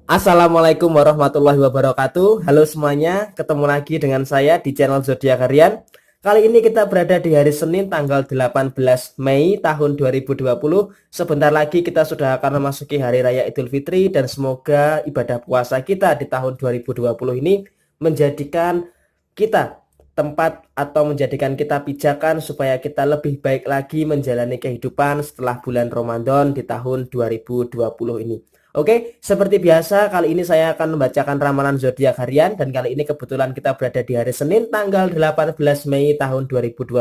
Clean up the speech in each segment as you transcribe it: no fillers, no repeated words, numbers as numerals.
Assalamualaikum warahmatullahi wabarakatuh. Halo semuanya, ketemu lagi dengan saya di channel Zodiak Harian. Kali ini kita berada di hari Senin tanggal 18 Mei tahun 2020. Sebentar lagi kita sudah akan memasuki hari raya Idul Fitri dan semoga ibadah puasa kita di tahun 2020 ini menjadikan kita tempat atau menjadikan kita pijakan supaya kita lebih baik lagi menjalani kehidupan setelah bulan Ramadan di tahun 2020 ini. Oke, seperti biasa kali ini saya akan membacakan ramalan zodiak harian dan kali ini kebetulan kita berada di hari Senin tanggal 18 Mei tahun 2020.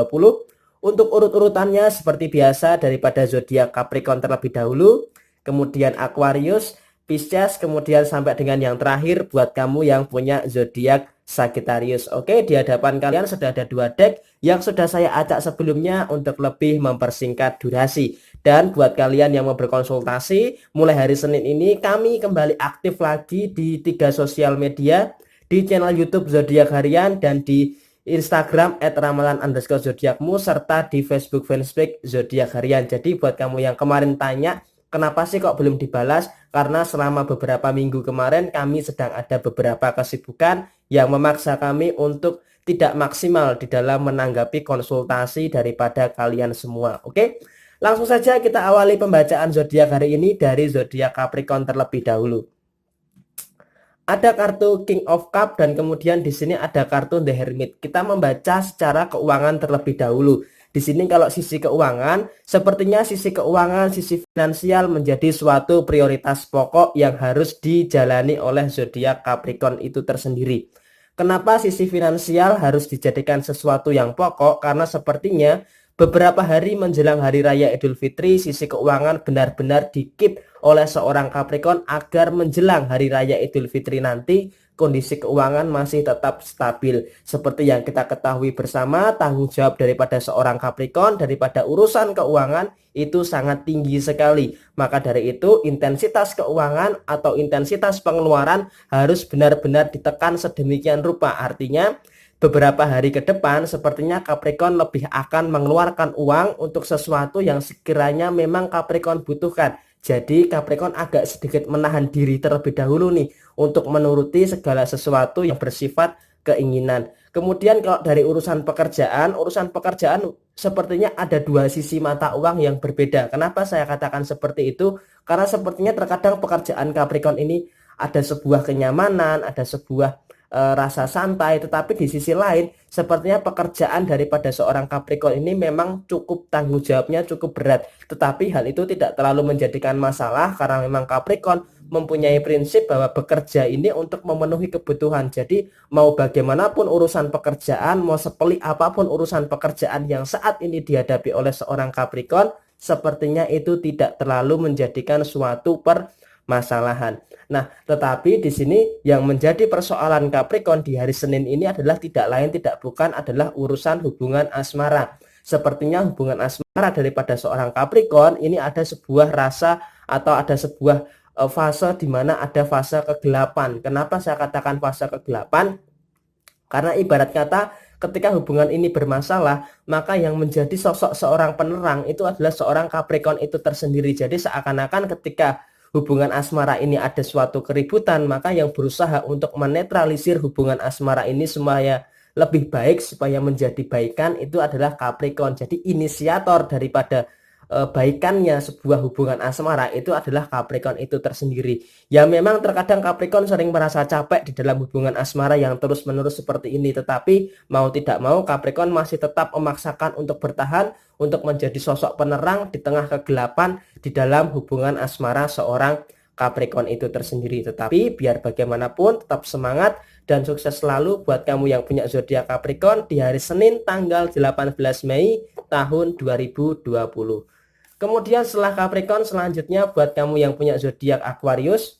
Untuk urut-urutannya seperti biasa daripada zodiak Capricorn terlebih dahulu, kemudian Aquarius, Pisces, kemudian sampai dengan yang terakhir buat kamu yang punya zodiak Sagittarius. Oke, di hadapan kalian sudah ada dua deck yang sudah saya acak sebelumnya untuk lebih mempersingkat durasi. Dan buat kalian yang mau berkonsultasi, mulai hari Senin ini kami kembali aktif lagi di 3 sosial media, di channel YouTube Zodiak Harian dan di Instagram @ramalan_zodiakmu serta di Facebook fanspage Zodiak Harian. Jadi buat kamu yang kemarin tanya kenapa sih kok belum dibalas, karena selama beberapa minggu kemarin kami sedang ada beberapa kesibukan yang memaksa kami untuk tidak maksimal di dalam menanggapi konsultasi daripada kalian semua. Oke, langsung saja kita awali pembacaan zodiak hari ini dari zodiak Capricorn terlebih dahulu. Ada kartu King of Cup dan kemudian di sini ada kartu The Hermit. Kita membaca secara keuangan terlebih dahulu. Di sini kalau sisi keuangan, sepertinya sisi keuangan, sisi finansial menjadi suatu prioritas pokok yang harus dijalani oleh zodiak Capricorn itu tersendiri. Kenapa sisi finansial harus dijadikan sesuatu yang pokok? Karena sepertinya beberapa hari menjelang hari raya Idul Fitri, sisi keuangan benar-benar dikip oleh seorang Capricorn agar menjelang hari raya Idul Fitri nanti kondisi keuangan masih tetap stabil. Seperti yang kita ketahui bersama, tanggung jawab daripada seorang Capricorn daripada urusan keuangan itu sangat tinggi sekali. Maka dari itu intensitas keuangan atau intensitas pengeluaran harus benar-benar ditekan sedemikian rupa. Artinya beberapa hari ke depan sepertinya Capricorn lebih akan mengeluarkan uang untuk sesuatu yang sekiranya memang Capricorn butuhkan. Jadi Capricorn agak sedikit menahan diri terlebih dahulu nih untuk menuruti segala sesuatu yang bersifat keinginan. Kemudian kalau dari urusan pekerjaan sepertinya ada dua sisi mata uang yang berbeda. Kenapa saya katakan seperti itu? Karena sepertinya terkadang pekerjaan Capricorn ini ada sebuah kenyamanan, ada sebuah rasa santai, tetapi di sisi lain sepertinya pekerjaan daripada seorang Capricorn ini memang cukup tanggung jawabnya cukup berat, tetapi hal itu tidak terlalu menjadikan masalah karena memang Capricorn mempunyai prinsip bahwa bekerja ini untuk memenuhi kebutuhan. Jadi mau bagaimanapun urusan pekerjaan, mau sepelik apapun urusan pekerjaan yang saat ini dihadapi oleh seorang Capricorn, sepertinya itu tidak terlalu menjadikan suatu permasalahan. Nah, tetapi di sini yang menjadi persoalan Capricorn di hari Senin ini adalah tidak lain tidak bukan adalah urusan hubungan asmara. Sepertinya hubungan asmara daripada seorang Capricorn ini ada sebuah rasa atau ada sebuah fase di mana ada fase kegelapan. Kenapa saya katakan fase kegelapan? Karena ibarat kata ketika hubungan ini bermasalah, maka yang menjadi sosok seorang penerang itu adalah seorang Capricorn itu tersendiri. Jadi seakan-akan ketika hubungan asmara ini ada suatu keributan, maka yang berusaha untuk menetralisir hubungan asmara ini supaya lebih baik, supaya menjadi baikan itu adalah Capricorn. Jadi inisiator daripada baikannya sebuah hubungan asmara itu adalah Capricorn itu tersendiri. Ya memang terkadang Capricorn sering merasa capek di dalam hubungan asmara yang terus-menerus seperti ini, tetapi mau tidak mau Capricorn masih tetap memaksakan untuk bertahan, untuk menjadi sosok penerang di tengah kegelapan di dalam hubungan asmara seorang Capricorn itu tersendiri. Tetapi biar bagaimanapun tetap semangat dan sukses selalu buat kamu yang punya zodiak Capricorn di hari Senin tanggal 18 Mei tahun 2020. Kemudian setelah Capricorn selanjutnya buat kamu yang punya zodiak Aquarius.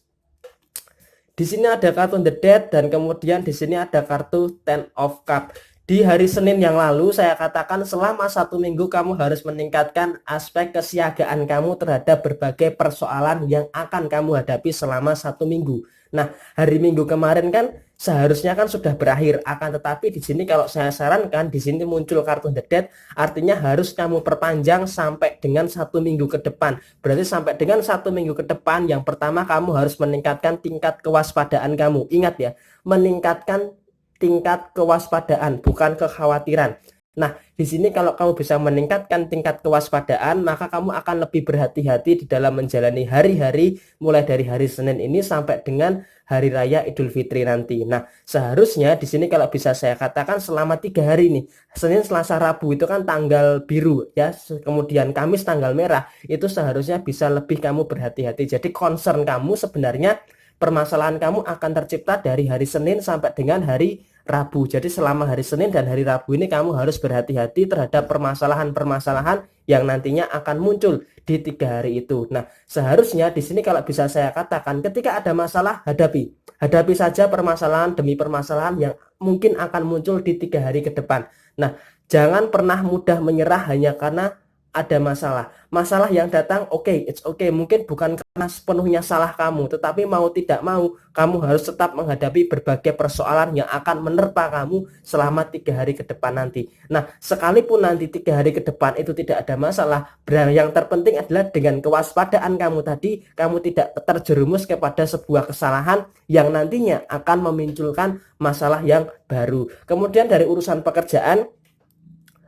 Di sini ada kartu The Death dan kemudian di sini ada kartu Ten of Cup. Di hari Senin yang lalu saya katakan selama 1 minggu kamu harus meningkatkan aspek kesiagaan kamu terhadap berbagai persoalan yang akan kamu hadapi selama 1 minggu. Nah, hari Minggu kemarin kan seharusnya kan sudah berakhir, akan tetapi di sini kalau saya sarankan di sini muncul kartu The Death, artinya harus kamu perpanjang sampai dengan 1 minggu ke depan. Berarti sampai dengan 1 minggu ke depan, yang pertama kamu harus meningkatkan tingkat kewaspadaan kamu. Ingat ya, meningkatkan tingkat kewaspadaan, bukan kekhawatiran. Nah, di sini kalau kamu bisa meningkatkan tingkat kewaspadaan, maka kamu akan lebih berhati-hati di dalam menjalani hari-hari mulai dari hari Senin ini sampai dengan hari raya Idul Fitri nanti. Nah, seharusnya di sini kalau bisa saya katakan selama 3 hari nih, Senin, Selasa, Rabu itu kan tanggal biru ya, kemudian Kamis tanggal merah, itu seharusnya bisa lebih kamu berhati-hati. Jadi concern kamu sebenarnya permasalahan kamu akan tercipta dari hari Senin sampai dengan hari Rabu. Jadi selama hari Senin dan hari Rabu ini kamu harus berhati-hati terhadap permasalahan-permasalahan yang nantinya akan muncul di 3 hari itu. Nah, seharusnya di sini kalau bisa saya katakan ketika ada masalah hadapi. Hadapi saja permasalahan demi permasalahan yang mungkin akan muncul di 3 hari ke depan. Nah, jangan pernah mudah menyerah hanya karena ada masalah yang datang. It's okay, mungkin bukan karena sepenuhnya salah kamu, tetapi mau tidak mau kamu harus tetap menghadapi berbagai persoalan yang akan menerpa kamu selama 3 hari ke depan nanti. Nah, sekalipun nanti 3 hari ke depan itu tidak ada masalah, yang terpenting adalah dengan kewaspadaan kamu tadi, kamu tidak terjerumus kepada sebuah kesalahan yang nantinya akan memunculkan masalah yang baru. Kemudian dari urusan pekerjaan,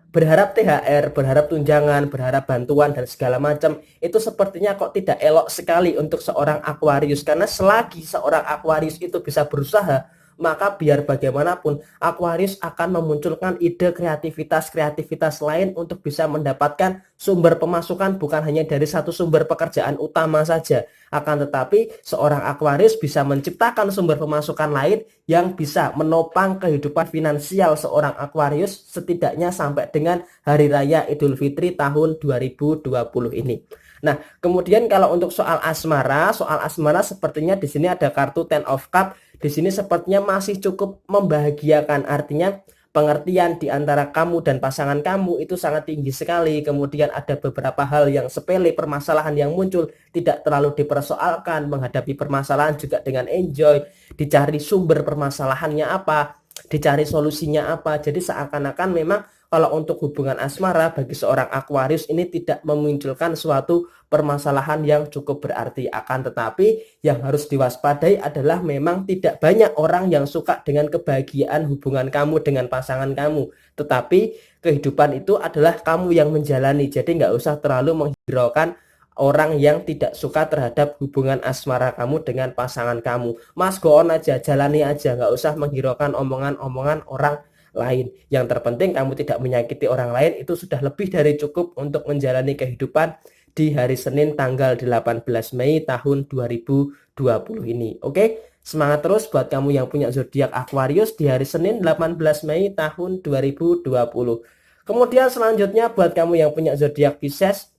berharap THR, berharap tunjangan, berharap bantuan dan segala macam, itu sepertinya kok tidak elok sekali untuk seorang Aquarius, karena selagi seorang Aquarius itu bisa berusaha, maka biar bagaimanapun Aquarius akan memunculkan ide kreativitas lain untuk bisa mendapatkan sumber pemasukan bukan hanya dari satu sumber pekerjaan utama saja. Akan tetapi seorang Aquarius bisa menciptakan sumber pemasukan lain yang bisa menopang kehidupan finansial seorang Aquarius setidaknya sampai dengan Hari Raya Idul Fitri tahun 2020 ini. Nah, kemudian kalau untuk soal asmara sepertinya di sini ada kartu Ten of Cup. Di sini sepertinya masih cukup membahagiakan, artinya pengertian di antara kamu dan pasangan kamu itu sangat tinggi sekali. Kemudian ada beberapa hal yang sepele, permasalahan yang muncul tidak terlalu dipersoalkan, menghadapi permasalahan juga dengan enjoy, dicari sumber permasalahannya apa, dicari solusinya apa. Jadi seakan-akan memang kalau untuk hubungan asmara bagi seorang Aquarius ini tidak memunculkan suatu permasalahan yang cukup berarti. Akan tetapi yang harus diwaspadai adalah memang tidak banyak orang yang suka dengan kebahagiaan hubungan kamu dengan pasangan kamu. Tetapi kehidupan itu adalah kamu yang menjalani. Jadi nggak usah terlalu menghiraukan orang yang tidak suka terhadap hubungan asmara kamu dengan pasangan kamu. Mas, go on aja, jalani aja, nggak usah menghiraukan omongan-omongan orang lain. Yang terpenting kamu tidak menyakiti orang lain, itu sudah lebih dari cukup untuk menjalani kehidupan di hari Senin tanggal 18 Mei tahun 2020 ini. Oke, semangat terus buat kamu yang punya zodiak Aquarius di hari Senin 18 Mei tahun 2020. Kemudian selanjutnya buat kamu yang punya zodiak Pisces,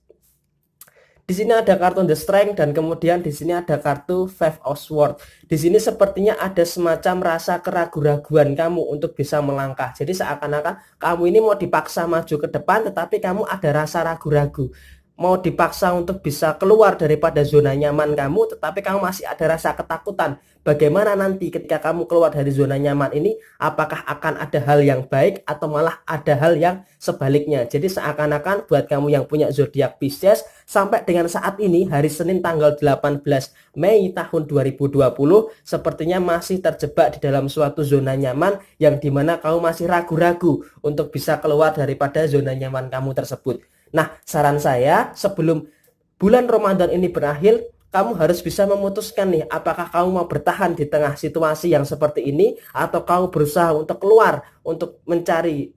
di sini ada kartu The Strength dan kemudian di sini ada kartu Five of Swords. Di sini sepertinya ada semacam rasa keraguan-raguan kamu untuk bisa melangkah. Jadi seakan-akan kamu ini mau dipaksa maju ke depan, tetapi kamu ada rasa ragu-ragu. Mau dipaksa untuk bisa keluar daripada zona nyaman kamu, tetapi kamu masih ada rasa ketakutan. Bagaimana nanti ketika kamu keluar dari zona nyaman ini, apakah akan ada hal yang baik atau malah ada hal yang sebaliknya. Jadi seakan-akan buat kamu yang punya zodiak Pisces, sampai dengan saat ini hari Senin tanggal 18 Mei tahun 2020 sepertinya masih terjebak di dalam suatu zona nyaman yang dimana kamu masih ragu-ragu untuk bisa keluar daripada zona nyaman kamu tersebut. Nah, saran saya sebelum bulan Ramadan ini berakhir, kamu harus bisa memutuskan nih, apakah kamu mau bertahan di tengah situasi yang seperti ini atau kamu berusaha untuk keluar, untuk mencari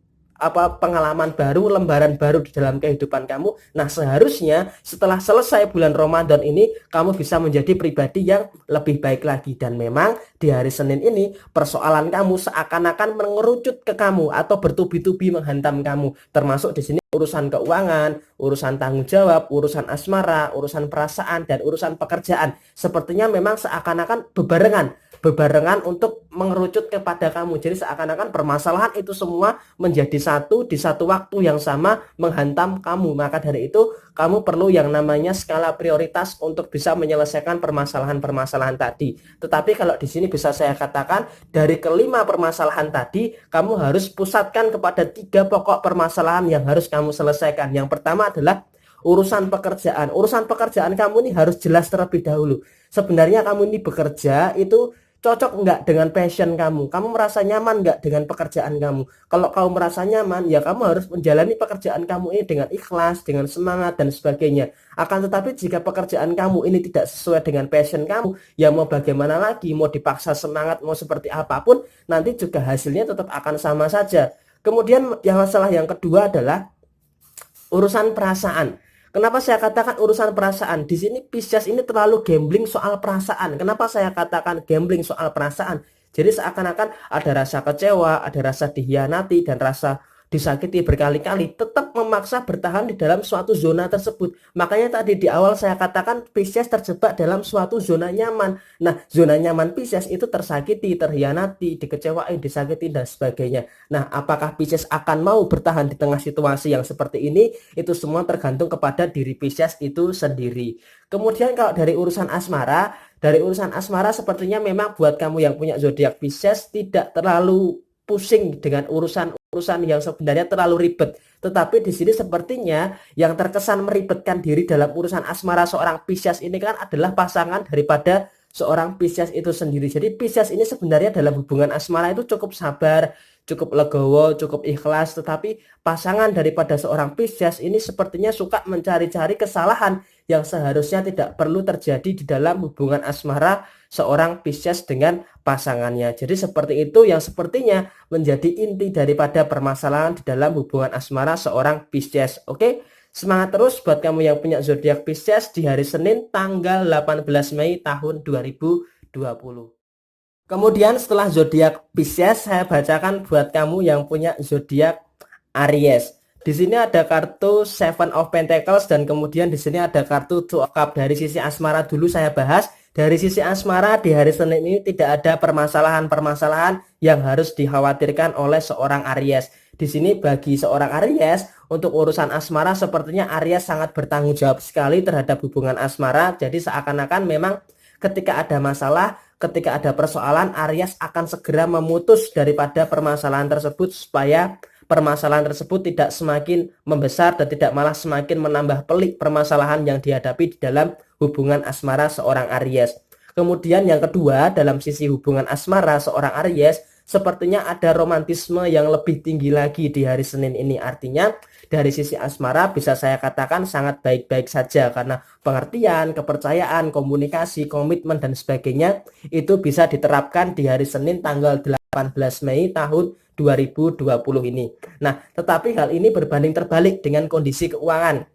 pengalaman baru, lembaran baru di dalam kehidupan kamu. Nah, seharusnya setelah selesai bulan Ramadan ini kamu bisa menjadi pribadi yang lebih baik lagi. Dan memang di hari Senin ini persoalan kamu seakan-akan mengerucut ke kamu atau bertubi-tubi menghantam kamu. Termasuk di sini urusan keuangan, urusan tanggung jawab, urusan asmara, urusan perasaan, dan urusan pekerjaan. Sepertinya memang seakan-akan bebarengan untuk mengerucut kepada kamu. Jadi seakan-akan permasalahan itu semua menjadi satu di satu waktu yang sama menghantam kamu. Maka dari itu kamu perlu yang namanya skala prioritas untuk bisa menyelesaikan permasalahan-permasalahan tadi. Tetapi kalau di sini bisa saya katakan dari kelima permasalahan tadi kamu harus pusatkan kepada 3 pokok permasalahan yang harus kamu selesaikan. Yang pertama adalah urusan pekerjaan. Urusan pekerjaan kamu ini harus jelas terlebih dahulu. Sebenarnya kamu ini bekerja itu cocok enggak dengan passion kamu? Kamu merasa nyaman enggak dengan pekerjaan kamu? Kalau kamu merasa nyaman, ya kamu harus menjalani pekerjaan kamu ini dengan ikhlas, dengan semangat dan sebagainya. Akan tetapi jika pekerjaan kamu ini tidak sesuai dengan passion kamu, ya mau bagaimana lagi, mau dipaksa semangat, mau seperti apapun, nanti juga hasilnya tetap akan sama saja. Kemudian yang masalah yang kedua adalah urusan perasaan. Kenapa saya katakan urusan perasaan? Di sini Pisces ini terlalu gambling soal perasaan. Kenapa saya katakan gambling soal perasaan? Jadi seakan-akan ada rasa kecewa, ada rasa dikhianati, dan rasa disakiti berkali-kali, tetap memaksa bertahan di dalam suatu zona tersebut. Makanya tadi di awal saya katakan Pisces terjebak dalam suatu zona nyaman. Nah, zona nyaman Pisces itu tersakiti, terhianati, dikecewain, disakiti, dan sebagainya. Nah, apakah Pisces akan mau bertahan di tengah situasi yang seperti ini? Itu semua tergantung kepada diri Pisces itu sendiri. Kemudian kalau dari urusan asmara sepertinya memang buat kamu yang punya zodiak Pisces tidak terlalu pusing dengan urusan yang sebenarnya terlalu ribet. Tetapi di sini sepertinya yang terkesan meribetkan diri dalam urusan asmara seorang Pisces ini kan adalah pasangan daripada seorang Pisces itu sendiri. Jadi Pisces ini sebenarnya dalam hubungan asmara itu cukup sabar, cukup legowo, cukup ikhlas. Tetapi pasangan daripada seorang Pisces ini sepertinya suka mencari-cari kesalahan yang seharusnya tidak perlu terjadi di dalam hubungan asmara seorang Pisces dengan pasangannya. Jadi seperti itu yang sepertinya menjadi inti daripada permasalahan di dalam hubungan asmara seorang Pisces. Oke, semangat terus buat kamu yang punya zodiak Pisces di hari Senin tanggal 18 Mei tahun 2020. Kemudian setelah zodiak Pisces, saya bacakan buat kamu yang punya zodiak Aries. Di sini ada kartu Seven of Pentacles dan kemudian di sini ada kartu Two of Cups. Dari sisi asmara dulu saya bahas. Dari sisi asmara di hari Senin ini tidak ada permasalahan-permasalahan yang harus dikhawatirkan oleh seorang Aries. Di sini bagi seorang Aries untuk urusan asmara sepertinya Aries sangat bertanggung jawab sekali terhadap hubungan asmara. Jadi seakan-akan memang ketika ada masalah, ketika ada persoalan, Aries akan segera memutus daripada permasalahan tersebut supaya permasalahan tersebut tidak semakin membesar dan tidak malah semakin menambah pelik permasalahan yang dihadapi di dalam hubungan asmara seorang Aries. Kemudian yang kedua, dalam sisi hubungan asmara seorang Aries sepertinya ada romantisme yang lebih tinggi lagi di hari Senin ini. Artinya dari sisi asmara bisa saya katakan sangat baik-baik saja karena pengertian, kepercayaan, komunikasi, komitmen dan sebagainya itu bisa diterapkan di hari Senin tanggal 18 Mei tahun 2020 ini. Nah, tetapi hal ini berbanding terbalik dengan kondisi keuangan.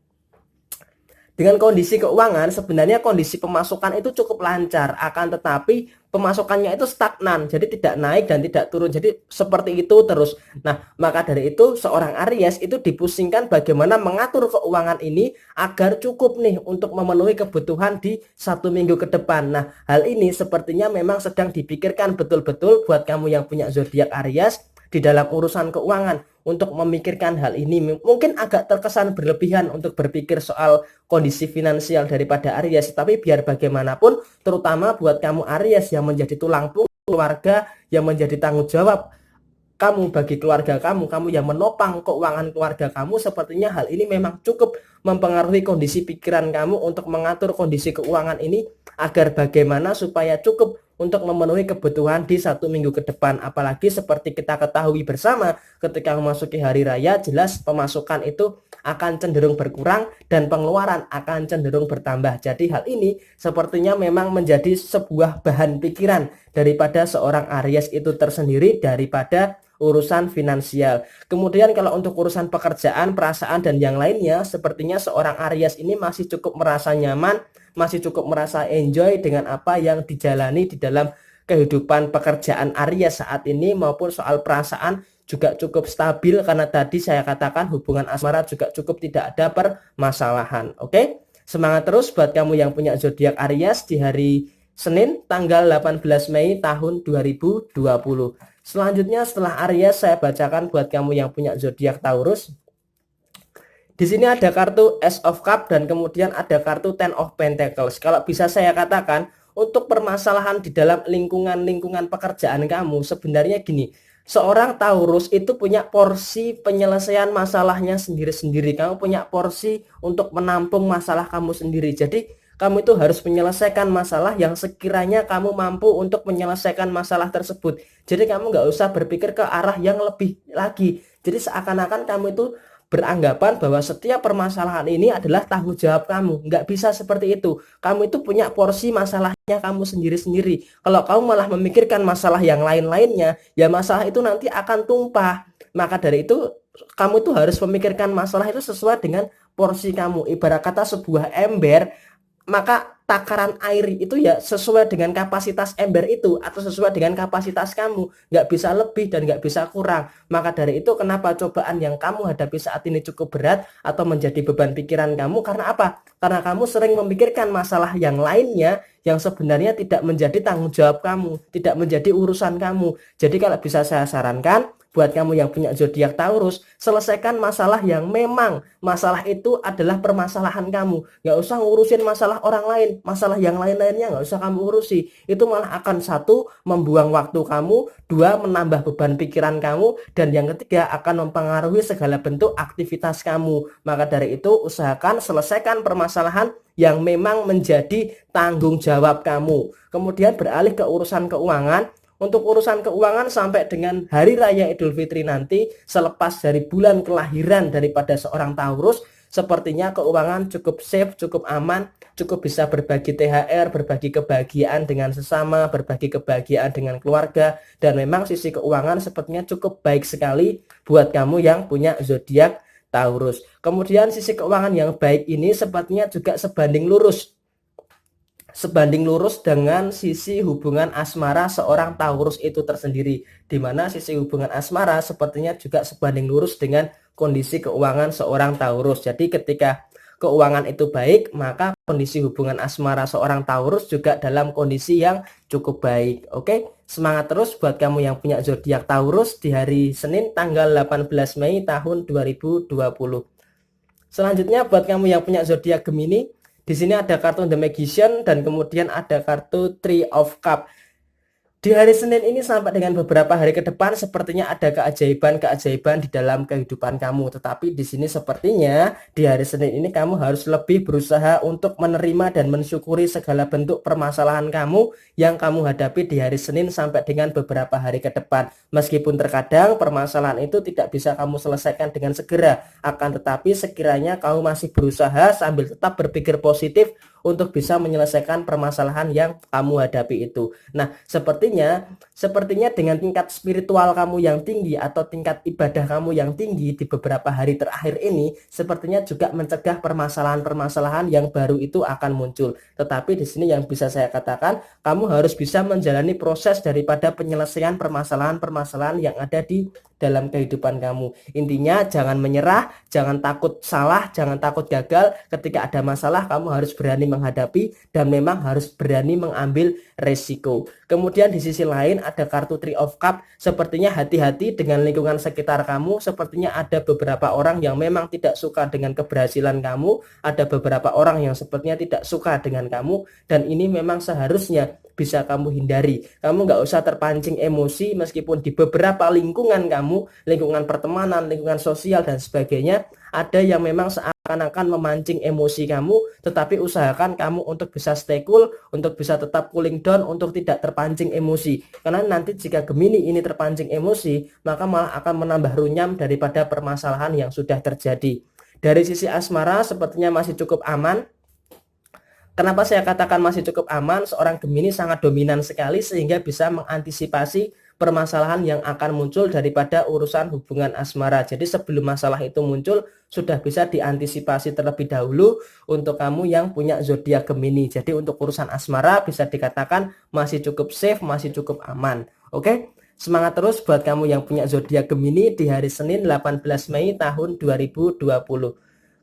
Dengan kondisi keuangan sebenarnya kondisi pemasukan itu cukup lancar, akan tetapi pemasukannya itu stagnan, jadi tidak naik dan tidak turun, jadi seperti itu terus. Nah, maka dari itu seorang Aries itu dipusingkan bagaimana mengatur keuangan ini agar cukup nih untuk memenuhi kebutuhan di 1 minggu ke depan. Nah, hal ini sepertinya memang sedang dipikirkan betul-betul buat kamu yang punya zodiak Aries di dalam urusan keuangan. Untuk memikirkan hal ini mungkin agak terkesan berlebihan untuk berpikir soal kondisi finansial daripada Aries, tapi biar bagaimanapun terutama buat kamu Aries yang menjadi tulang punggung keluarga, yang menjadi tanggung jawab kamu bagi keluarga kamu yang menopang keuangan keluarga kamu, sepertinya hal ini memang cukup mempengaruhi kondisi pikiran kamu untuk mengatur kondisi keuangan ini agar bagaimana supaya cukup untuk memenuhi kebutuhan di 1 minggu ke depan. Apalagi seperti kita ketahui bersama ketika memasuki hari raya jelas pemasukan itu akan cenderung berkurang dan pengeluaran akan cenderung bertambah. Jadi hal ini sepertinya memang menjadi sebuah bahan pikiran daripada seorang Aries itu tersendiri daripada urusan finansial. Kemudian kalau untuk urusan pekerjaan, perasaan dan yang lainnya sepertinya seorang Aries ini masih cukup merasa nyaman, masih cukup merasa enjoy dengan apa yang dijalani di dalam kehidupan pekerjaan Aries saat ini, maupun soal perasaan juga cukup stabil karena tadi saya katakan hubungan asmara juga cukup tidak ada permasalahan. Oke? Semangat terus buat kamu yang punya zodiak Aries di hari Senin tanggal 18 Mei tahun 2020. Selanjutnya setelah Aries saya bacakan buat kamu yang punya zodiak Taurus. Di sini ada kartu Ace of Cup dan kemudian ada kartu Ten of Pentacles. Kalau bisa saya katakan, untuk permasalahan di dalam lingkungan pekerjaan kamu, sebenarnya gini, seorang Taurus itu punya porsi penyelesaian masalahnya sendiri-sendiri. Kamu punya porsi untuk menampung masalah kamu sendiri. Jadi kamu itu harus menyelesaikan masalah yang sekiranya kamu mampu untuk menyelesaikan masalah tersebut. Jadi kamu nggak usah berpikir ke arah yang lebih lagi. Jadi seakan-akan kamu itu beranggapan bahwa setiap permasalahan ini adalah tanggung jawab kamu. Nggak bisa seperti itu. Kamu itu punya porsi masalahnya kamu sendiri-sendiri. Kalau kamu malah memikirkan masalah yang lain-lainnya, ya masalah itu nanti akan tumpah. Maka dari itu, kamu tuh harus memikirkan masalah itu sesuai dengan porsi kamu. Ibarat kata sebuah ember, maka takaran air itu ya sesuai dengan kapasitas ember itu atau sesuai dengan kapasitas kamu, nggak bisa lebih dan nggak bisa kurang. Maka dari itu kenapa cobaan yang kamu hadapi saat ini cukup berat atau menjadi beban pikiran kamu, karena apa? Karena kamu sering memikirkan masalah yang lainnya yang sebenarnya tidak menjadi tanggung jawab kamu, tidak menjadi urusan kamu. Jadi kalau bisa saya sarankan buat kamu yang punya zodiak Taurus, selesaikan masalah yang memang masalah itu adalah permasalahan kamu. Nggak usah ngurusin masalah orang lain, masalah yang lain-lainnya nggak usah kamu urusi. Itu malah akan satu, membuang waktu kamu, dua, menambah beban pikiran kamu, dan yang ketiga akan mempengaruhi segala bentuk aktivitas kamu. Maka dari itu usahakan selesaikan permasalahan yang memang menjadi tanggung jawab kamu. Kemudian beralih ke urusan keuangan. Untuk urusan keuangan sampai dengan Hari Raya Idul Fitri nanti, selepas dari bulan kelahiran daripada seorang Taurus, sepertinya keuangan cukup safe, cukup aman, cukup bisa berbagi THR, berbagi kebahagiaan dengan sesama, berbagi kebahagiaan dengan keluarga, dan memang sisi keuangan sepertinya cukup baik sekali buat kamu yang punya zodiak Taurus. Kemudian sisi keuangan yang baik ini sepertinya juga sebanding lurus dengan sisi hubungan asmara seorang Taurus itu tersendiri, di mana sisi hubungan asmara sepertinya juga sebanding lurus dengan kondisi keuangan seorang Taurus. Jadi ketika keuangan itu baik, maka kondisi hubungan asmara seorang Taurus juga dalam kondisi yang cukup baik. Oke, semangat terus buat kamu yang punya zodiak Taurus di hari Senin tanggal 18 Mei tahun 2020. Selanjutnya buat kamu yang punya zodiak Gemini, di sini ada kartu The Magician dan kemudian ada kartu Three of Cup. Di hari Senin ini sampai dengan beberapa hari ke depan sepertinya ada keajaiban-keajaiban di dalam kehidupan kamu. Tetapi di sini sepertinya di hari Senin ini kamu harus lebih berusaha untuk menerima dan mensyukuri segala bentuk permasalahan kamu yang kamu hadapi di hari Senin sampai dengan beberapa hari ke depan. Meskipun terkadang permasalahan itu tidak bisa kamu selesaikan dengan segera, akan tetapi sekiranya kamu masih berusaha sambil tetap berpikir positif untuk bisa menyelesaikan permasalahan yang kamu hadapi itu. Nah, sepertinya dengan tingkat spiritual kamu yang tinggi atau tingkat ibadah kamu yang tinggi di beberapa hari terakhir ini, sepertinya juga mencegah permasalahan-permasalahan yang baru itu akan muncul. Tetapi di sini yang bisa saya katakan, kamu harus bisa menjalani proses daripada penyelesaian permasalahan-permasalahan yang ada di dalam kehidupan kamu. Intinya jangan menyerah, jangan takut salah, jangan takut gagal. Ketika ada masalah kamu harus berani menghadapi dan memang harus berani mengambil resiko. Kemudian di sisi lain ada kartu Three of Cup. Sepertinya hati-hati dengan lingkungan sekitar kamu. Sepertinya ada beberapa orang yang memang tidak suka dengan keberhasilan kamu. Ada beberapa orang yang sepertinya tidak suka dengan kamu. Dan ini memang seharusnya bisa kamu hindari. Kamu nggak usah terpancing emosi meskipun di beberapa lingkungan kamu, lingkungan pertemanan, lingkungan sosial dan sebagainya, ada yang memang seakan-akan memancing emosi kamu, tetapi usahakan kamu untuk bisa stay cool, untuk bisa tetap cooling down, untuk tidak terpancing emosi. Karena nanti jika Gemini ini terpancing emosi, maka malah akan menambah runyam daripada permasalahan yang sudah terjadi. Dari sisi asmara sepertinya masih cukup aman. Kenapa saya katakan masih cukup aman? Seorang Gemini sangat dominan sekali sehingga bisa mengantisipasi permasalahan yang akan muncul daripada urusan hubungan asmara. Jadi sebelum masalah itu muncul sudah bisa diantisipasi terlebih dahulu untuk kamu yang punya zodiak Gemini. Jadi untuk urusan asmara bisa dikatakan masih cukup safe, masih cukup aman. Oke? Semangat terus buat kamu yang punya zodiak Gemini di hari Senin 18 Mei tahun 2020.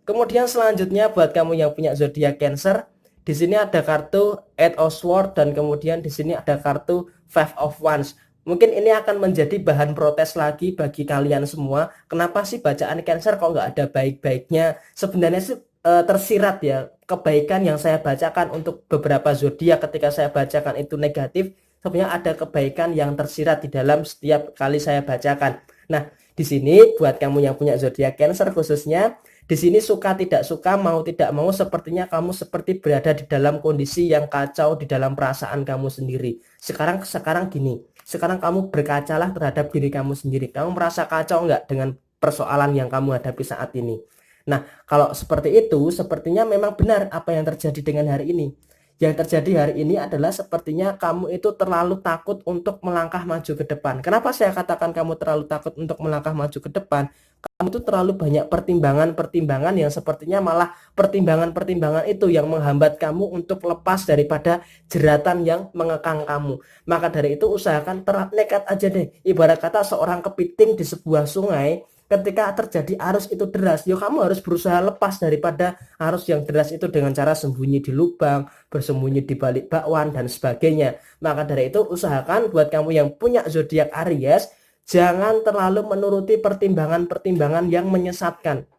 Kemudian selanjutnya buat kamu yang punya zodiak Cancer, di sini ada kartu Eight of Swords dan kemudian di sini ada kartu Five of Wands. Mungkin ini akan menjadi bahan protes lagi bagi kalian semua. Kenapa sih bacaan Cancer kok nggak ada baik-baiknya? Sebenarnya sih tersirat ya, kebaikan yang saya bacakan untuk beberapa zodiak ketika saya bacakan itu negatif. Sebenarnya ada kebaikan yang tersirat di dalam setiap kali saya bacakan. Nah, di sini buat kamu yang punya zodiak Cancer khususnya, di sini suka tidak suka, mau tidak mau, sepertinya kamu seperti berada di dalam kondisi yang kacau di dalam perasaan kamu sendiri. Sekarang gini, sekarang kamu berkacalah terhadap diri kamu sendiri. Kamu merasa kacau nggak dengan persoalan yang kamu hadapi saat ini? Nah, kalau seperti itu, sepertinya memang benar apa yang terjadi dengan hari ini. Yang terjadi hari ini adalah sepertinya kamu itu terlalu takut untuk melangkah maju ke depan. Kenapa saya katakan kamu terlalu takut untuk melangkah maju ke depan? Kamu itu terlalu banyak pertimbangan-pertimbangan yang sepertinya malah pertimbangan-pertimbangan itu yang menghambat kamu untuk lepas daripada jeratan yang mengekang kamu. Maka dari itu usahakan nekat aja deh. Ibarat kata seorang kepiting di sebuah sungai, ketika terjadi arus itu deras, ya kamu harus berusaha lepas daripada arus yang deras itu dengan cara sembunyi di lubang, bersembunyi di balik bakwan dan sebagainya. Maka dari itu usahakan buat kamu yang punya zodiak Aries, jangan terlalu menuruti pertimbangan-pertimbangan yang menyesatkan.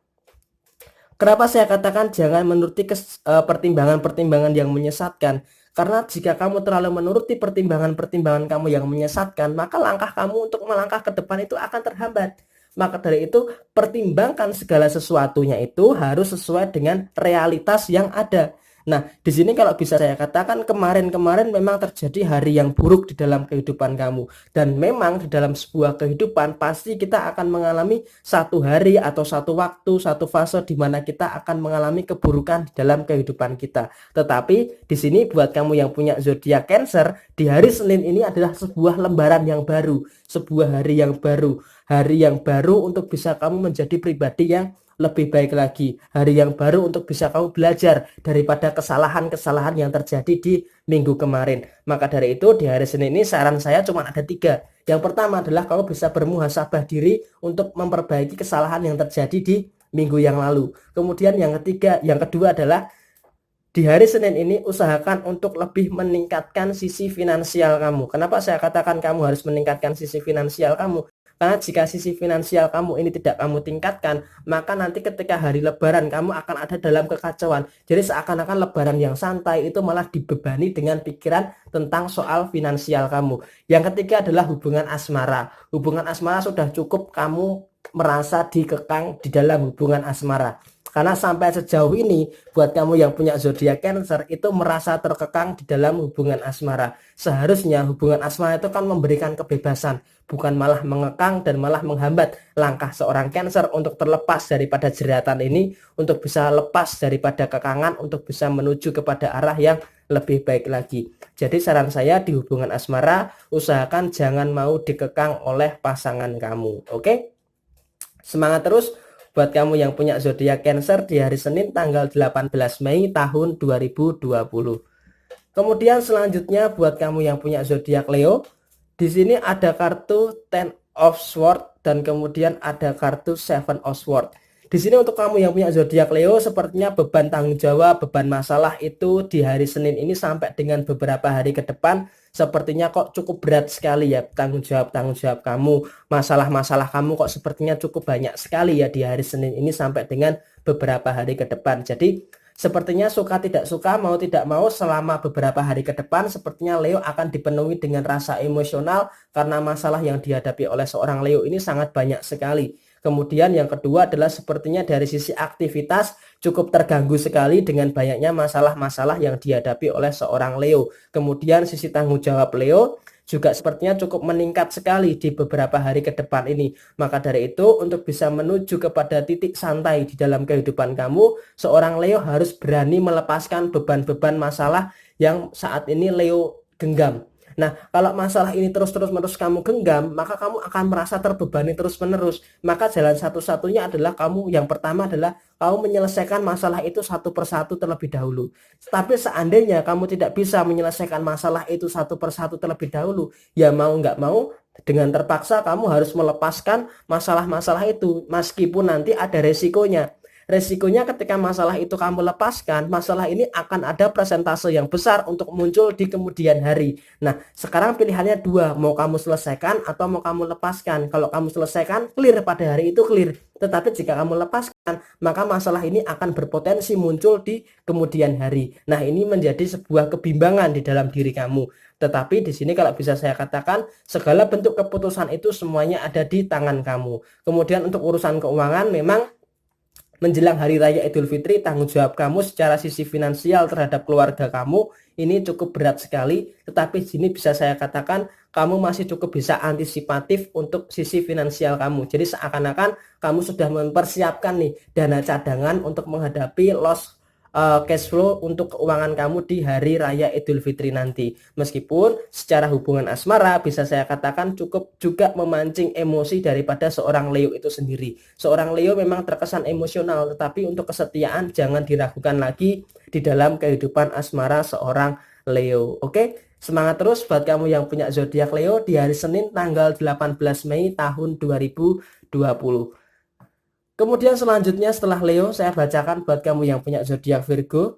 Kenapa saya katakan jangan menuruti pertimbangan-pertimbangan yang menyesatkan? Karena jika kamu terlalu menuruti pertimbangan-pertimbangan kamu yang menyesatkan, maka langkah kamu untuk melangkah ke depan itu akan terhambat. Maka dari itu, pertimbangkan segala sesuatunya itu harus sesuai dengan realitas yang ada. Nah, di sini kalau bisa saya katakan kemarin-kemarin memang terjadi hari yang buruk di dalam kehidupan kamu. Dan memang di dalam sebuah kehidupan pasti kita akan mengalami satu hari atau satu waktu, satu fase di mana kita akan mengalami keburukan di dalam kehidupan kita. Tetapi di sini buat kamu yang punya zodiak Cancer, di hari Senin ini adalah sebuah lembaran yang baru, sebuah hari yang baru untuk bisa kamu menjadi pribadi yang lebih baik lagi, hari yang baru untuk bisa kamu belajar daripada kesalahan-kesalahan yang terjadi di minggu kemarin. Maka dari itu di hari Senin ini saran saya cuma ada 3. Yang pertama adalah kamu bisa bermuhasabah diri untuk memperbaiki kesalahan yang terjadi di minggu yang lalu. Kemudian yang kedua adalah di hari Senin ini usahakan untuk lebih meningkatkan sisi finansial kamu. Kenapa saya katakan kamu harus meningkatkan sisi finansial kamu? Karena jika sisi finansial kamu ini tidak kamu tingkatkan, maka nanti ketika hari lebaran kamu akan ada dalam kekacauan. Jadi seakan-akan lebaran yang santai itu malah dibebani dengan pikiran tentang soal finansial kamu. Yang ketiga adalah hubungan asmara. Hubungan asmara sudah cukup kamu merasa dikekang di dalam hubungan asmara. Karena sampai sejauh ini buat kamu yang punya zodiak Cancer itu merasa terkekang di dalam hubungan asmara. Seharusnya hubungan asmara itu kan memberikan kebebasan, bukan malah mengekang dan malah menghambat langkah seorang Cancer untuk terlepas daripada jeratan ini, untuk bisa lepas daripada kekangan, untuk bisa menuju kepada arah yang lebih baik lagi. Jadi saran saya di hubungan asmara usahakan jangan mau dikekang oleh pasangan kamu. Oke? Semangat terus buat kamu yang punya zodiak Cancer di hari Senin tanggal 18 Mei tahun 2020. Kemudian selanjutnya buat kamu yang punya zodiak Leo, di sini ada kartu Ten of Swords dan kemudian ada kartu Seven of Swords. Di sini untuk kamu yang punya zodiak Leo, sepertinya beban tanggung jawab, beban masalah itu di hari Senin ini sampai dengan beberapa hari ke depan sepertinya kok cukup berat sekali ya tanggung jawab kamu, masalah-masalah kamu kok sepertinya cukup banyak sekali ya di hari Senin ini sampai dengan beberapa hari ke depan. Jadi sepertinya suka tidak suka, mau tidak mau selama beberapa hari ke depan sepertinya Leo akan dipenuhi dengan rasa emosional karena masalah yang dihadapi oleh seorang Leo ini sangat banyak sekali. Kemudian yang kedua adalah sepertinya dari sisi aktivitas cukup terganggu sekali dengan banyaknya masalah-masalah yang dihadapi oleh seorang Leo. Kemudian sisi tanggung jawab Leo juga sepertinya cukup meningkat sekali di beberapa hari ke depan ini. Maka dari itu untuk bisa menuju kepada titik santai di dalam kehidupan kamu, seorang Leo harus berani melepaskan beban-beban masalah yang saat ini Leo genggam. Nah, kalau masalah ini terus-menerus kamu genggam, maka kamu akan merasa terbebani terus-menerus. Maka jalan satu-satunya adalah kamu, yang pertama adalah kamu menyelesaikan masalah itu satu persatu terlebih dahulu. Tapi seandainya kamu tidak bisa menyelesaikan masalah itu satu persatu terlebih dahulu, ya mau nggak mau, Dengan terpaksa kamu harus melepaskan masalah-masalah itu meskipun nanti ada resikonya. Resikonya ketika masalah itu kamu lepaskan, masalah ini akan ada persentase yang besar untuk muncul di kemudian hari. Nah, sekarang pilihannya dua, mau kamu selesaikan atau mau kamu lepaskan. Kalau kamu selesaikan, clear pada hari itu clear. Tetapi jika kamu lepaskan, maka masalah ini akan berpotensi muncul di kemudian hari. Nah, ini menjadi sebuah kebimbangan di dalam diri kamu. Tetapi di sini kalau bisa saya katakan, segala bentuk keputusan itu semuanya ada di tangan kamu. Kemudian untuk urusan keuangan, memang menjelang hari raya Idul Fitri, tanggung jawab kamu secara sisi finansial terhadap keluarga kamu ini cukup berat sekali. Tetapi di sini bisa saya katakan kamu masih cukup bisa antisipatif untuk sisi finansial kamu. Jadi seakan-akan kamu sudah mempersiapkan nih dana cadangan untuk menghadapi loss cash flow untuk keuangan kamu di hari raya Idul Fitri nanti. Meskipun secara hubungan asmara bisa saya katakan cukup juga memancing emosi daripada seorang Leo itu sendiri. Seorang Leo memang terkesan emosional, tetapi untuk kesetiaan jangan diragukan lagi di dalam kehidupan asmara seorang Leo. Oke? Semangat terus buat kamu yang punya zodiak Leo di hari Senin tanggal 18 Mei tahun 2020. Kemudian selanjutnya setelah Leo, saya bacakan buat kamu yang punya zodiak Virgo.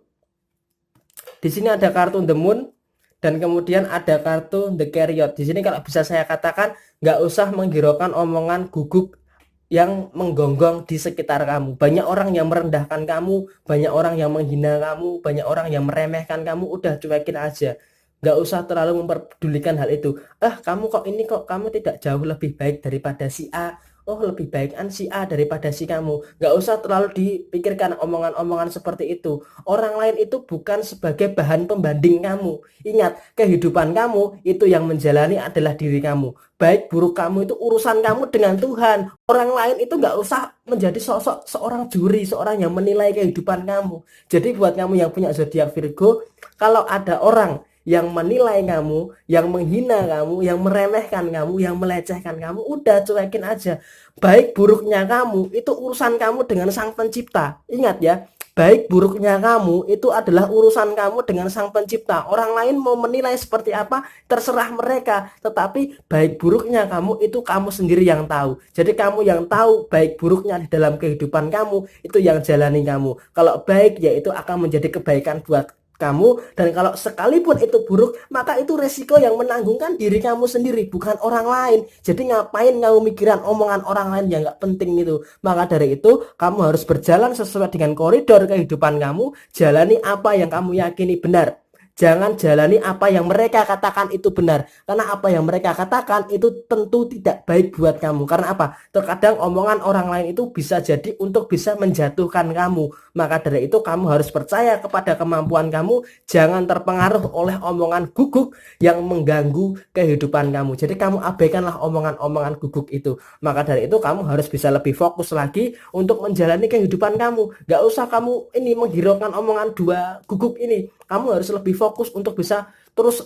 Di sini ada kartu The Moon dan kemudian ada kartu The Chariot. Di sini kalau bisa saya katakan nggak usah menghiraukan omongan guguk yang menggonggong di sekitar kamu. Banyak orang yang merendahkan kamu, banyak orang yang menghina kamu, banyak orang yang meremehkan kamu. Udah cuekin aja. Nggak usah terlalu memperdulikan hal itu. Kamu kok ini kok kamu tidak jauh lebih baik daripada si A. Oh, lebih baikan si A daripada si kamu. Nggak usah terlalu dipikirkan omongan-omongan seperti itu. Orang lain itu bukan sebagai bahan pembanding kamu. Ingat, kehidupan kamu itu yang menjalani adalah diri kamu. Baik buruk kamu itu urusan kamu dengan Tuhan. Orang lain itu nggak usah menjadi sosok seorang juri, seorang yang menilai kehidupan kamu. Jadi buat kamu yang punya zodiak Virgo, kalau ada orang yang menilai kamu, yang menghina kamu, yang meremehkan kamu, yang melecehkan kamu, udah cuekin aja. Baik buruknya kamu itu urusan kamu dengan Sang Pencipta. Ingat ya, baik buruknya kamu itu adalah urusan kamu dengan Sang Pencipta. Orang lain mau menilai seperti apa terserah mereka, tetapi baik buruknya kamu itu kamu sendiri yang tahu. Jadi kamu yang tahu baik buruknya di dalam kehidupan kamu, itu yang jalani kamu. Kalau baik ya itu akan menjadi kebaikan buat kamu, dan kalau sekalipun itu buruk, maka itu resiko yang menanggungkan diri kamu sendiri, bukan orang lain. Jadi ngapain kamu mikiran omongan orang lain yang gak penting itu. Maka dari itu kamu harus berjalan sesuai dengan koridor kehidupan kamu. Jalani apa yang kamu yakini benar. Jangan jalani apa yang mereka katakan itu benar. Karena apa yang mereka katakan itu tentu tidak baik buat kamu. Karena apa? Terkadang omongan orang lain itu bisa jadi untuk bisa menjatuhkan kamu. Maka dari itu kamu harus percaya kepada kemampuan kamu. Jangan terpengaruh oleh omongan guguk yang mengganggu kehidupan kamu. Jadi kamu abaikanlah omongan-omongan guguk itu. Maka dari itu kamu harus bisa lebih fokus lagi untuk menjalani kehidupan kamu. Gak usah kamu ini menghiraukan omongan dua guguk ini. Kamu harus lebih fokus untuk bisa terus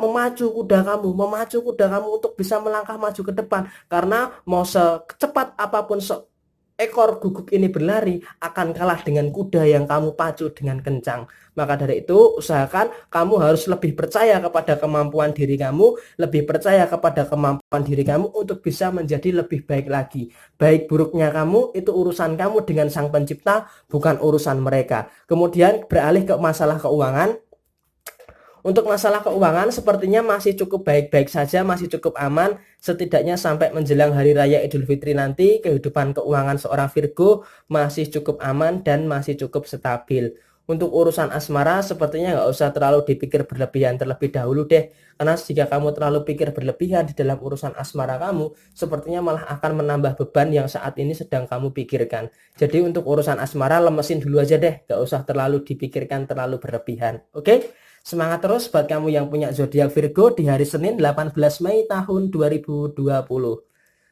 memacu kuda kamu untuk bisa melangkah maju ke depan. Karena mau secepat apapun ekor guguk ini berlari akan kalah dengan kuda yang kamu pacu dengan kencang. Maka dari itu usahakan kamu harus lebih percaya kepada kemampuan diri kamu, lebih percaya kepada kemampuan diri kamu untuk bisa menjadi lebih baik lagi. Baik buruknya kamu itu urusan kamu dengan Sang Pencipta, bukan urusan mereka. Kemudian beralih ke masalah keuangan. Untuk masalah keuangan sepertinya masih cukup baik-baik saja, masih cukup aman. Setidaknya sampai menjelang Hari Raya Idul Fitri nanti, kehidupan keuangan seorang Virgo masih cukup aman dan masih cukup stabil. Untuk urusan asmara sepertinya nggak usah terlalu dipikir berlebihan terlebih dahulu deh. Karena jika kamu terlalu pikir berlebihan di dalam urusan asmara kamu, sepertinya malah akan menambah beban yang saat ini sedang kamu pikirkan. Jadi untuk urusan asmara lemesin dulu aja deh, nggak usah terlalu dipikirkan terlalu berlebihan. Oke? Semangat terus buat kamu yang punya zodiak Virgo di hari Senin 18 Mei tahun 2020.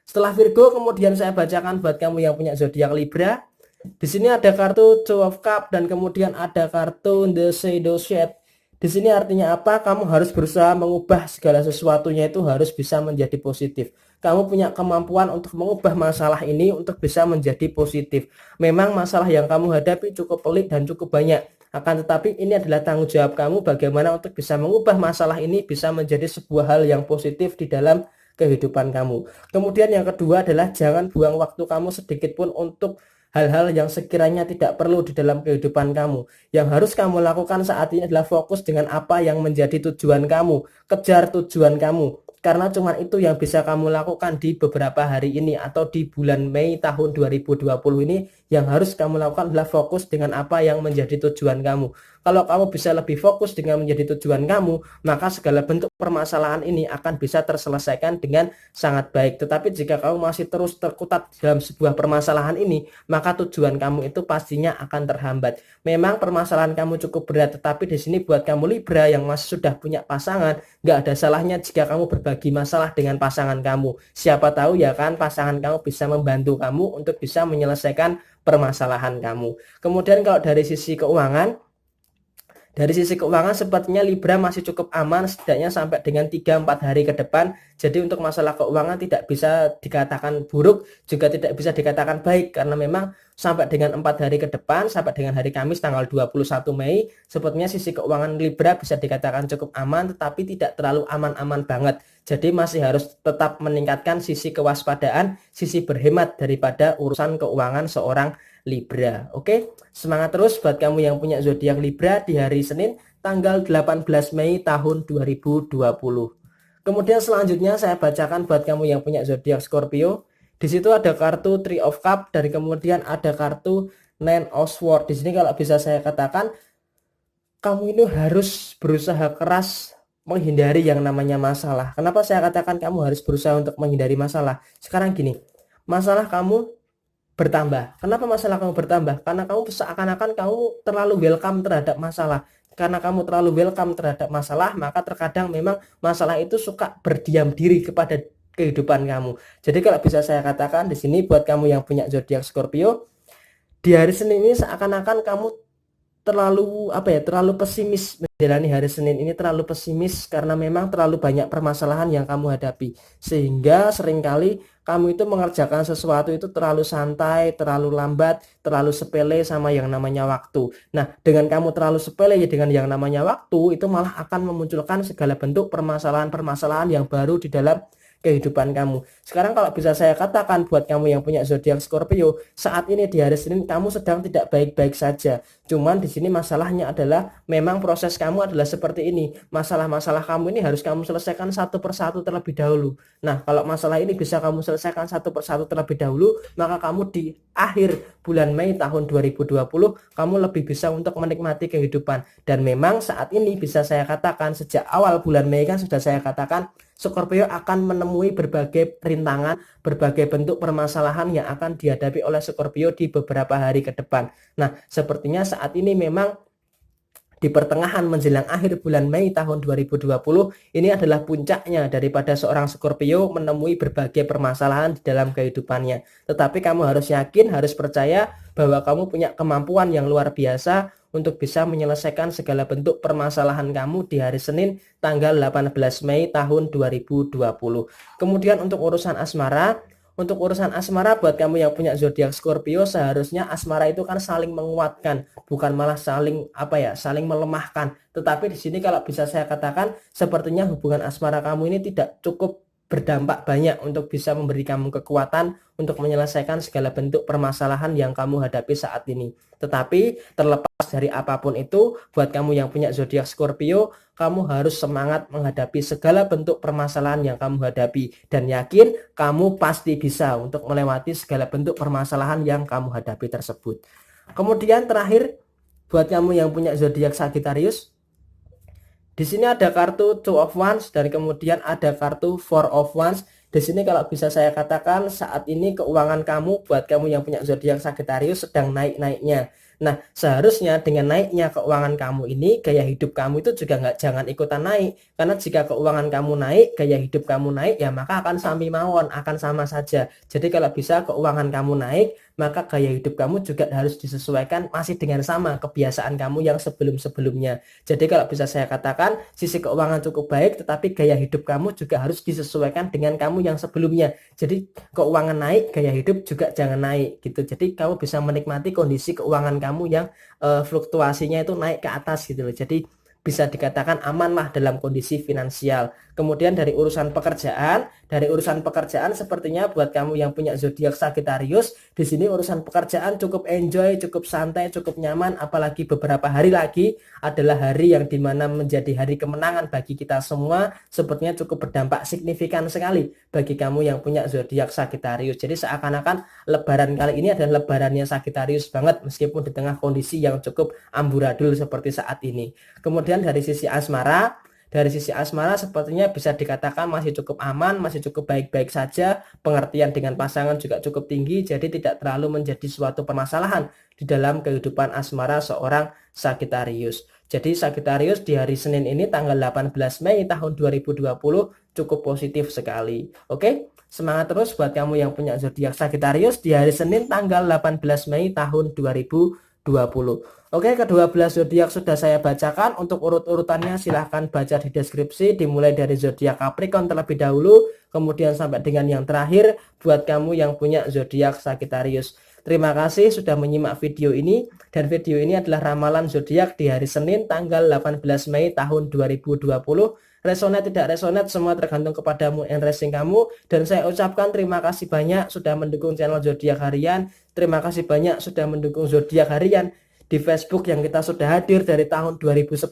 Setelah Virgo kemudian saya bacakan buat kamu yang punya zodiak Libra. Di sini ada kartu Two of Cup dan kemudian ada kartu The Shadow Shade. Di sini artinya apa? Kamu harus berusaha mengubah segala sesuatunya itu harus bisa menjadi positif. Kamu punya kemampuan untuk mengubah masalah ini untuk bisa menjadi positif. Memang masalah yang kamu hadapi cukup pelik dan cukup banyak. Akan tetapi ini adalah tanggung jawab kamu bagaimana untuk bisa mengubah masalah ini bisa menjadi sebuah hal yang positif di dalam kehidupan kamu. Kemudian yang kedua adalah jangan buang waktu kamu sedikit pun untuk hal-hal yang sekiranya tidak perlu di dalam kehidupan kamu. Yang harus kamu lakukan saat ini adalah fokus dengan apa yang menjadi tujuan kamu. Kejar tujuan kamu. Karena cuma itu yang bisa kamu lakukan di beberapa hari ini atau di bulan Mei tahun 2020 ini. Yang harus kamu lakukan adalah fokus dengan apa yang menjadi tujuan kamu. Kalau kamu bisa lebih fokus dengan menjadi tujuan kamu, maka segala bentuk permasalahan ini akan bisa terselesaikan dengan sangat baik. Tetapi jika kamu masih terus terkutat dalam sebuah permasalahan ini, maka tujuan kamu itu pastinya akan terhambat. Memang permasalahan kamu cukup berat, tetapi di sini buat kamu Libra yang masih sudah punya pasangan, nggak ada salahnya jika kamu berbagi masalah dengan pasangan kamu. Siapa tahu ya kan pasangan kamu bisa membantu kamu untuk bisa menyelesaikan permasalahan kamu. Kemudian kalau dari sisi keuangan sepertinya Libra masih cukup aman setidaknya sampai dengan 3-4 hari ke depan. Jadi untuk masalah keuangan tidak bisa dikatakan buruk, juga tidak bisa dikatakan baik. Karena memang sampai dengan 4 hari ke depan, sampai dengan hari Kamis tanggal 21 Mei, sepertinya sisi keuangan Libra bisa dikatakan cukup aman, tetapi tidak terlalu aman-aman banget. Jadi masih harus tetap meningkatkan sisi kewaspadaan, sisi berhemat daripada urusan keuangan seorang Libra. Oke, semangat terus buat kamu yang punya zodiak Libra di hari Senin tanggal 18 Mei tahun 2020. Kemudian selanjutnya saya bacakan buat kamu yang punya zodiak Scorpio. Di situ ada kartu Three of Cup dan kemudian ada kartu Nine of Swords. Di sini kalau bisa saya katakan kamu ini harus berusaha keras menghindari yang namanya masalah. Kenapa saya katakan kamu harus berusaha untuk menghindari masalah? Sekarang gini, masalah kamu bertambah. Kenapa masalah kamu bertambah? Karena kamu seakan-akan kamu terlalu welcome terhadap masalah. Karena kamu terlalu welcome terhadap masalah, maka terkadang memang masalah itu suka berdiam diri kepada kehidupan kamu. Jadi kalau bisa saya katakan di sini buat kamu yang punya zodiak Scorpio, di hari Senin ini seakan-akan kamu terlalu pesimis menjalani hari Senin ini, terlalu pesimis karena memang terlalu banyak permasalahan yang kamu hadapi, sehingga seringkali kamu itu mengerjakan sesuatu itu terlalu santai, terlalu lambat, terlalu sepele sama yang namanya waktu. Nah, dengan kamu terlalu sepele dengan yang namanya waktu, itu malah akan memunculkan segala bentuk permasalahan-permasalahan yang baru di dalam kehidupan kamu. Sekarang kalau bisa saya katakan buat kamu yang punya zodiak Scorpio, saat ini di hari Senin kamu sedang tidak baik-baik saja. Cuman di sini masalahnya adalah memang proses kamu adalah seperti ini. Masalah-masalah kamu ini harus kamu selesaikan satu persatu terlebih dahulu. Nah, kalau masalah ini bisa kamu selesaikan satu persatu terlebih dahulu, maka kamu di akhir bulan Mei tahun 2020 kamu lebih bisa untuk menikmati kehidupan. Dan memang saat ini bisa saya katakan sejak awal bulan Mei kan sudah saya katakan Scorpio akan menemui berbagai rintangan, berbagai bentuk permasalahan yang akan dihadapi oleh Scorpio di beberapa hari ke depan. Nah, sepertinya saat ini memang di pertengahan menjelang akhir bulan Mei tahun 2020 ini adalah puncaknya daripada seorang Scorpio menemui berbagai permasalahan di dalam kehidupannya. Tetapi kamu harus yakin, harus percaya bahwa kamu punya kemampuan yang luar biasa untuk bisa menyelesaikan segala bentuk permasalahan kamu di hari Senin tanggal 18 Mei tahun 2020. Kemudian untuk urusan asmara, buat kamu yang punya zodiak Scorpio, seharusnya asmara itu kan saling menguatkan, bukan malah saling melemahkan. Tetapi di sini kalau bisa saya katakan sepertinya hubungan asmara kamu ini tidak cukup berdampak banyak untuk bisa memberi kamu kekuatan untuk menyelesaikan segala bentuk permasalahan yang kamu hadapi saat ini. Tetapi terlepas dari apapun itu, buat kamu yang punya zodiak Scorpio, kamu harus semangat menghadapi segala bentuk permasalahan yang kamu hadapi dan yakin kamu pasti bisa untuk melewati segala bentuk permasalahan yang kamu hadapi tersebut. Kemudian terakhir buat kamu yang punya zodiak Sagittarius, di sini ada kartu Two of Wands dan kemudian ada kartu Four of Wands. Di sini kalau bisa saya katakan saat ini keuangan kamu buat kamu yang punya zodiak Sagittarius sedang naik-naiknya. Nah, seharusnya dengan naiknya keuangan kamu ini, gaya hidup kamu itu juga jangan ikutan naik. Karena jika keuangan kamu naik, gaya hidup kamu naik, ya maka akan sami mawon, akan sama saja. Jadi kalau bisa keuangan kamu naik, maka gaya hidup kamu juga harus disesuaikan masih dengan sama kebiasaan kamu yang sebelum-sebelumnya. Jadi kalau bisa saya katakan, sisi keuangan cukup baik, tetapi gaya hidup kamu juga harus disesuaikan dengan kamu yang sebelumnya. Jadi keuangan naik, gaya hidup juga jangan naik gitu. Jadi kamu bisa menikmati kondisi keuangan kamu yang fluktuasinya itu naik ke atas gitu loh. Jadi bisa dikatakan aman lah dalam kondisi finansial. Kemudian dari urusan pekerjaan, Dari urusan pekerjaan sepertinya buat kamu yang punya zodiak Sagittarius, di sini urusan pekerjaan cukup enjoy, cukup santai, cukup nyaman, apalagi beberapa hari lagi adalah hari yang dimana menjadi hari kemenangan bagi kita semua, sepertinya cukup berdampak signifikan sekali bagi kamu yang punya zodiak Sagittarius. Jadi seakan-akan lebaran kali ini adalah lebarannya Sagittarius banget, meskipun di tengah kondisi yang cukup amburadul seperti saat ini. Kemudian dari sisi asmara sepertinya bisa dikatakan masih cukup aman, masih cukup baik-baik saja, pengertian dengan pasangan juga cukup tinggi, jadi tidak terlalu menjadi suatu permasalahan di dalam kehidupan asmara seorang Sagittarius. Jadi Sagittarius di hari Senin ini tanggal 18 Mei tahun 2020 cukup positif sekali. Oke, semangat terus buat kamu yang punya zodiak Sagittarius di hari Senin tanggal 18 Mei tahun 2020. Oke, kedua belas zodiak sudah saya bacakan. Untuk urut-urutannya silahkan baca di deskripsi, dimulai dari zodiak Capricorn terlebih dahulu, kemudian sampai dengan yang terakhir buat kamu yang punya zodiak Sagittarius. Terima kasih sudah menyimak video ini, dan video ini adalah ramalan zodiak di hari Senin tanggal 18 Mei tahun 2020. Resonate tidak resonate semua tergantung kepadamu and racing kamu, dan saya ucapkan terima kasih banyak sudah mendukung channel zodiak harian. Terima kasih banyak sudah mendukung zodiak harian di Facebook yang kita sudah hadir dari tahun 2011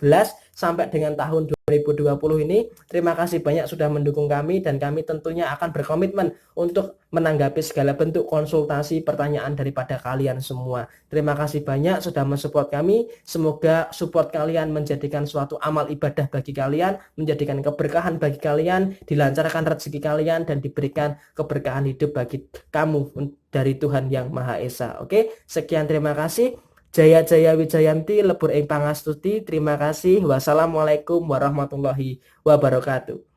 sampai dengan tahun 2020 ini. Terima kasih banyak sudah mendukung kami, dan kami tentunya akan berkomitmen untuk menanggapi segala bentuk konsultasi pertanyaan daripada kalian semua. Terima kasih banyak sudah mensupport kami. Semoga support kalian menjadikan suatu amal ibadah bagi kalian, menjadikan keberkahan bagi kalian, dilancarkan rezeki kalian, dan diberikan keberkahan hidup bagi kamu dari Tuhan Yang Maha Esa. Oke, sekian, terima kasih. Jaya Jaya Wijayanti lebur ing pangastuti. Terima kasih. Wassalamualaikum warahmatullahi wabarakatuh.